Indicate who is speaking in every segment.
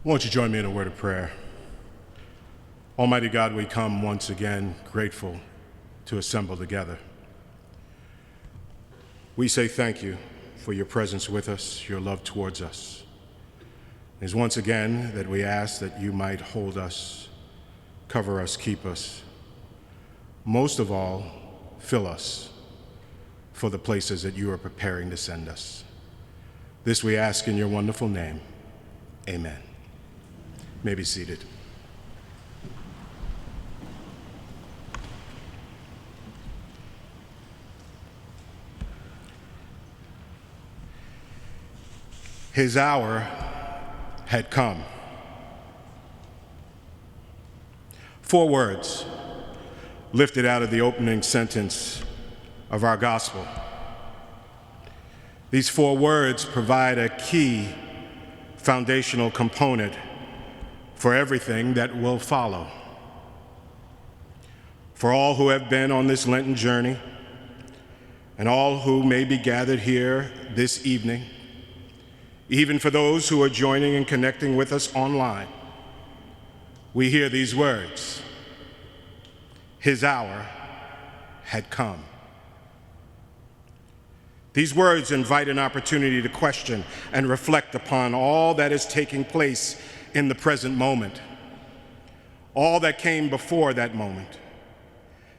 Speaker 1: Won't you join me in a word of prayer? Almighty God, we come once again grateful to assemble together. We say thank you for your presence with us, your love towards us. It is once again that we ask that you might hold us, cover us, keep us. Most of all, fill us for the places that you are preparing to send us. This we ask in your wonderful name. Amen. You may be seated. His hour had come. 4 words lifted out of the opening sentence of our gospel. These 4 words provide a key foundational component for everything that will follow. For all who have been on this Lenten journey, and all who may be gathered here this evening, even for those who are joining and connecting with us online, we hear these words: his hour had come. These words invite an opportunity to question and reflect upon all that is taking place in the present moment, all that came before that moment,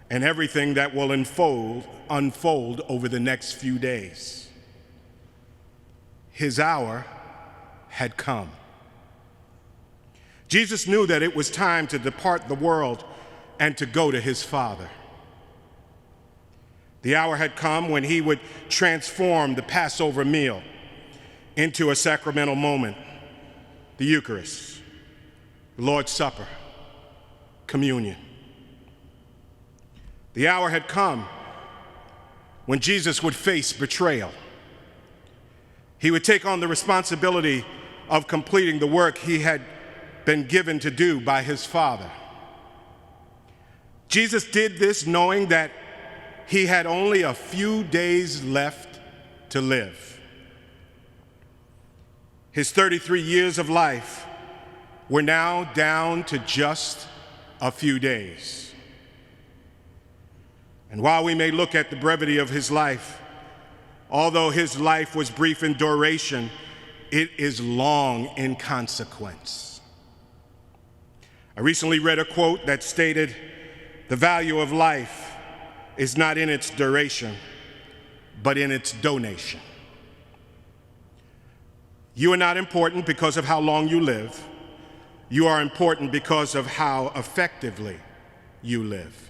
Speaker 1: and everything that will unfold over the next few days. His hour had come. Jesus knew that it was time to depart the world and to go to his Father. The hour had come when he would transform the Passover meal into a sacramental moment, the Eucharist, the Lord's Supper, communion. The hour had come when Jesus would face betrayal. He would take on the responsibility of completing the work he had been given to do by his Father. Jesus did this knowing that he had only a few days left to live. His 33 years of life were now down to just a few days. And while we may look at the brevity of his life, although his life was brief in duration, it is long in consequence. I recently read a quote that stated, "The value of life is not in its duration, but in its donation." You are not important because of how long you live. You are important because of how effectively you live.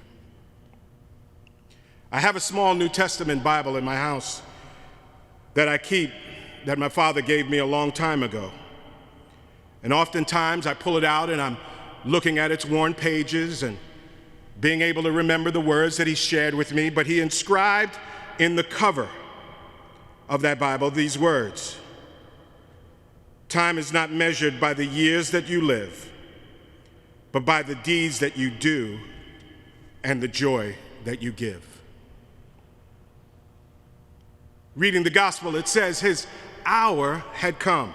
Speaker 1: I have a small New Testament Bible in my house that I keep, that my father gave me a long time ago. And oftentimes I pull it out and I'm looking at its worn pages and being able to remember the words that he shared with me, but he inscribed in the cover of that Bible these words: "Time is not measured by the years that you live, but by the deeds that you do and the joy that you give." Reading the gospel, it says his hour had come.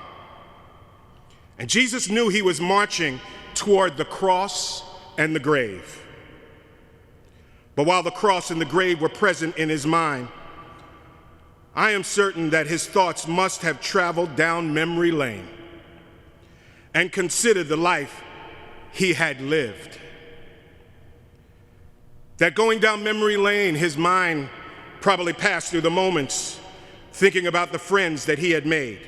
Speaker 1: And Jesus knew he was marching toward the cross and the grave. But while the cross and the grave were present in his mind, I am certain that his thoughts must have traveled down memory lane and considered the life he had lived. That going down memory lane, his mind probably passed through the moments thinking about the friends that he had made,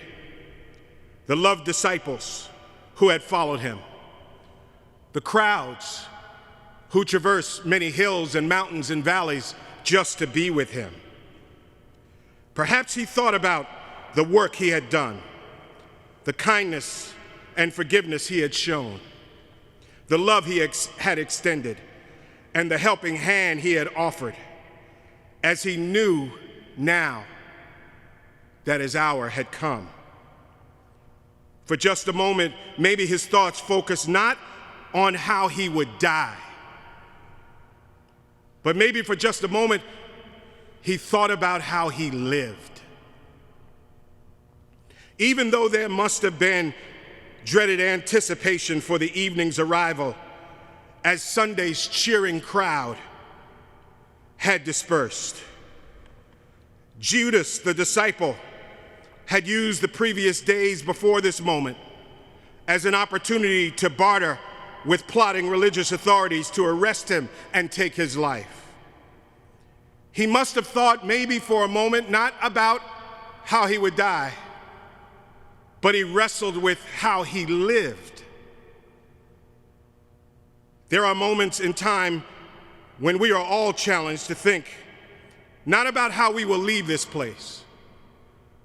Speaker 1: the loved disciples who had followed him, the crowds who traversed many hills and mountains and valleys just to be with him. Perhaps he thought about the work he had done, the kindness and forgiveness he had shown, the love he had extended, and the helping hand he had offered, as he knew now that his hour had come. For just a moment, maybe his thoughts focused not on how he would die, but maybe for just a moment, he thought about how he lived. Even though there must have been dreaded anticipation for the evening's arrival as Sunday's cheering crowd had dispersed. Judas, the disciple, had used the previous days before this moment as an opportunity to barter with plotting religious authorities to arrest him and take his life. He must have thought maybe for a moment not about how he would die, but he wrestled with how he lived. There are moments in time when we are all challenged to think not about how we will leave this place,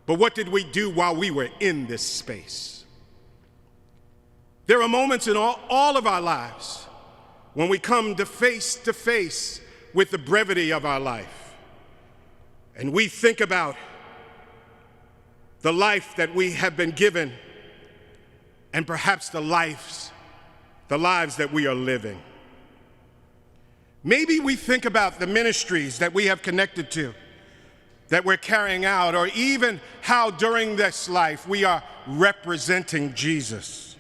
Speaker 1: but what did we do while we were in this space? There are moments in all of our lives when we come to face with the brevity of our life, and we think about the life that we have been given and perhaps the lives that we are living. Maybe we think about the ministries that we have connected to, that we're carrying out, or even how during this life we are representing Jesus.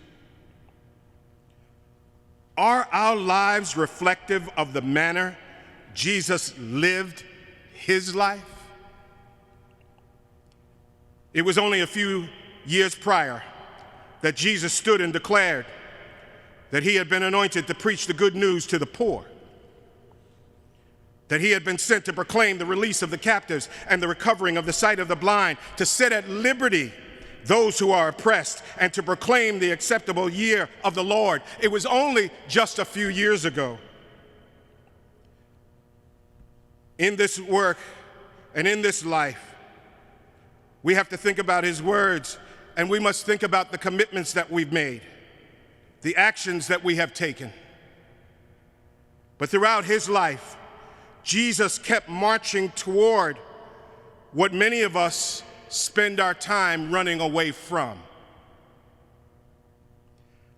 Speaker 1: Are our lives reflective of the manner Jesus lived his life? It was only a few years prior that Jesus stood and declared that he had been anointed to preach the good news to the poor, that he had been sent to proclaim the release of the captives and the recovering of the sight of the blind, to set at liberty those who are oppressed, and to proclaim the acceptable year of the Lord. It was only just a few years ago. In this work and in this life, we have to think about his words, and we must think about the commitments that we've made, the actions that we have taken. But throughout his life, Jesus kept marching toward what many of us spend our time running away from.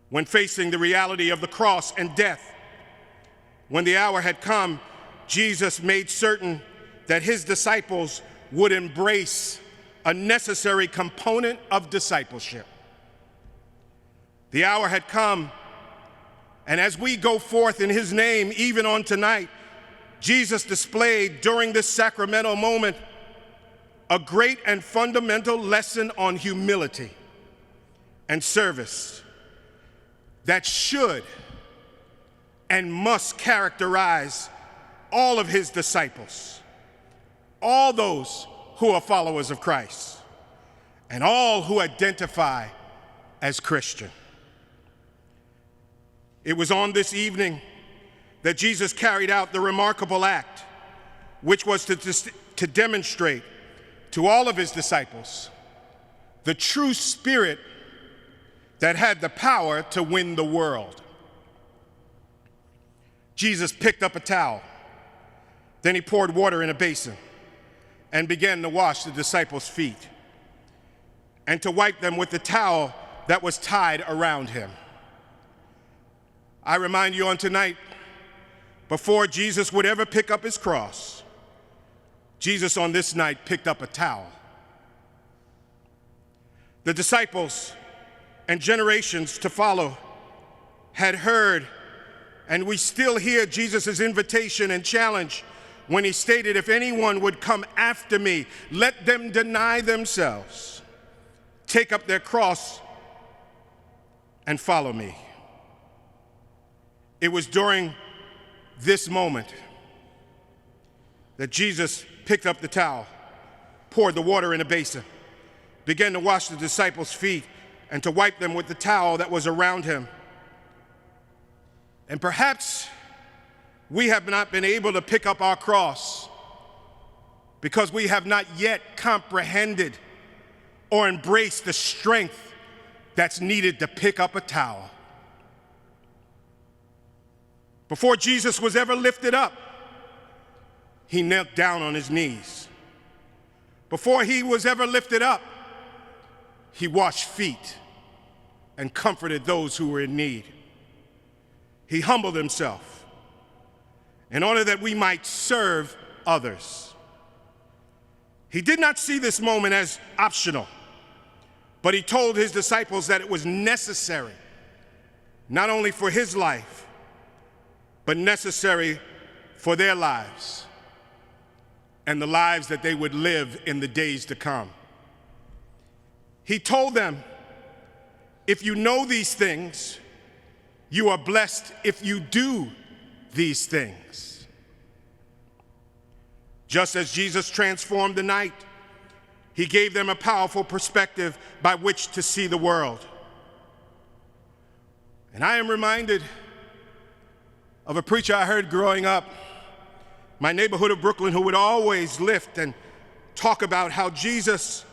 Speaker 1: When facing the reality of the cross and death, when the hour had come, Jesus made certain that his disciples would embrace a necessary component of discipleship. The hour had come, and as we go forth in his name, even on tonight, Jesus displayed during this sacramental moment a great and fundamental lesson on humility and service that should and must characterize all of his disciples, all those who are followers of Christ, and all who identify as Christian. It was on this evening that Jesus carried out the remarkable act, which was to demonstrate to all of his disciples the true spirit that had the power to win the world. Jesus picked up a towel, then he poured water in a basin and began to wash the disciples' feet and to wipe them with the towel that was tied around him. I remind you on tonight, before Jesus would ever pick up his cross, Jesus on this night picked up a towel. The disciples and generations to follow had heard, and we still hear Jesus' invitation and challenge when he stated, if anyone would come after me, let them deny themselves, take up their cross, and follow me. It was during this moment that Jesus picked up the towel, poured the water in a basin, began to wash the disciples' feet and to wipe them with the towel that was around him. And perhaps we have not been able to pick up our cross because we have not yet comprehended or embraced the strength that's needed to pick up a towel. Before Jesus was ever lifted up, he knelt down on his knees. Before he was ever lifted up, he washed feet and comforted those who were in need. He humbled himself in order that we might serve others. He did not see this moment as optional But he told his disciples that it was necessary, not only for his life, but necessary for their lives and the lives that they would live in the days to come. He told them, if you know these things, you are blessed if you do these things. Just as Jesus transformed the night, he gave them a powerful perspective by which to see the world. And I am reminded of a preacher I heard growing up, my neighborhood of Brooklyn, who would always lift and talk about how Jesus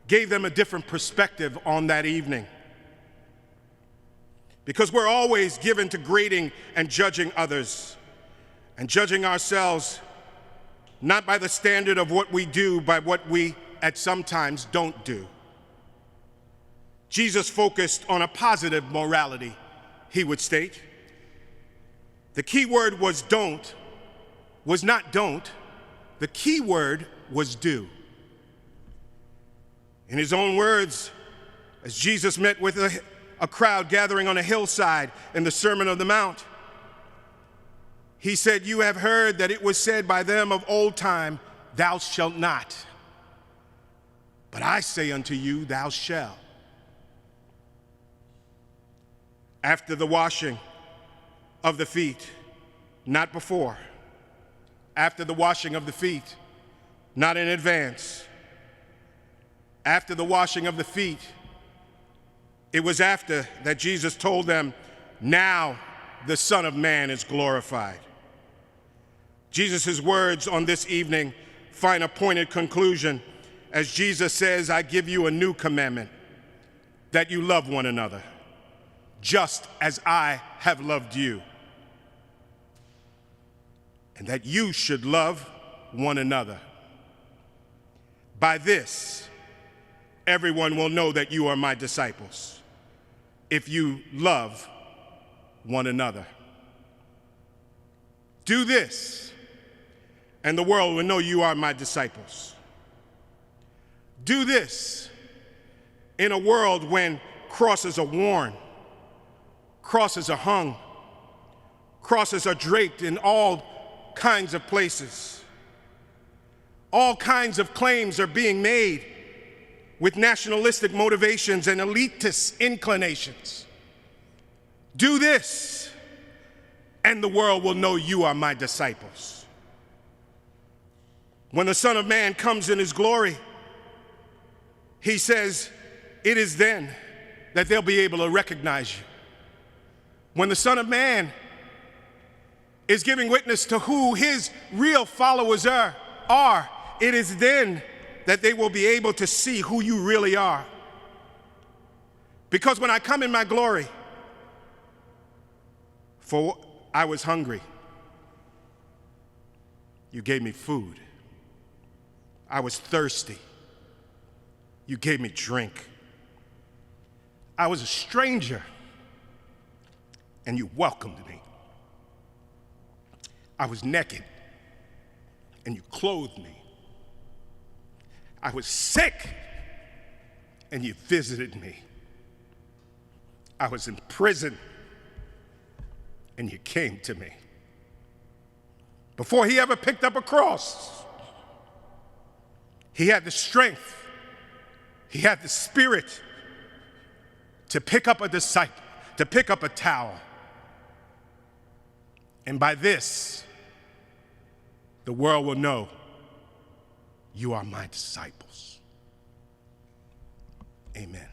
Speaker 1: gave them a different perspective on that evening. Because we're always given to grading and judging others and judging ourselves not by the standard of what we do, by what we at sometimes don't do. Jesus focused on a positive morality, he would state. The key word was not don't. The key word was do. In his own words, as Jesus met with a crowd gathering on a hillside in the Sermon on the Mount, he said, you have heard that it was said by them of old time, thou shalt not. But I say unto you, thou shalt. After the washing of the feet, not before. After the washing of the feet, not in advance. After the washing of the feet, it was after that Jesus told them, now the Son of Man is glorified. Jesus' words on this evening find a pointed conclusion as Jesus says, I give you a new commandment, that you love one another, just as I have loved you, and that you should love one another. By this, everyone will know that you are my disciples, if you love one another. Do this, and the world will know you are my disciples. Do this in a world when crosses are worn, crosses are hung, crosses are draped in all kinds of places. All kinds of claims are being made with nationalistic motivations and elitist inclinations. Do this, and the world will know you are my disciples. When the Son of Man comes in his glory, he says, it is then that they'll be able to recognize you. When the Son of Man is giving witness to who his real followers are, it is then that they will be able to see who you really are. Because when I come in my glory, for I was hungry, you gave me food. I was thirsty, you gave me drink. I was a stranger, and you welcomed me. I was naked, and you clothed me. I was sick, and you visited me. I was in prison, and you came to me. Before he ever picked up a cross, he had the strength, he had the spirit to pick up a disciple, to pick up a towel. And by this, the world will know you are my disciples. Amen.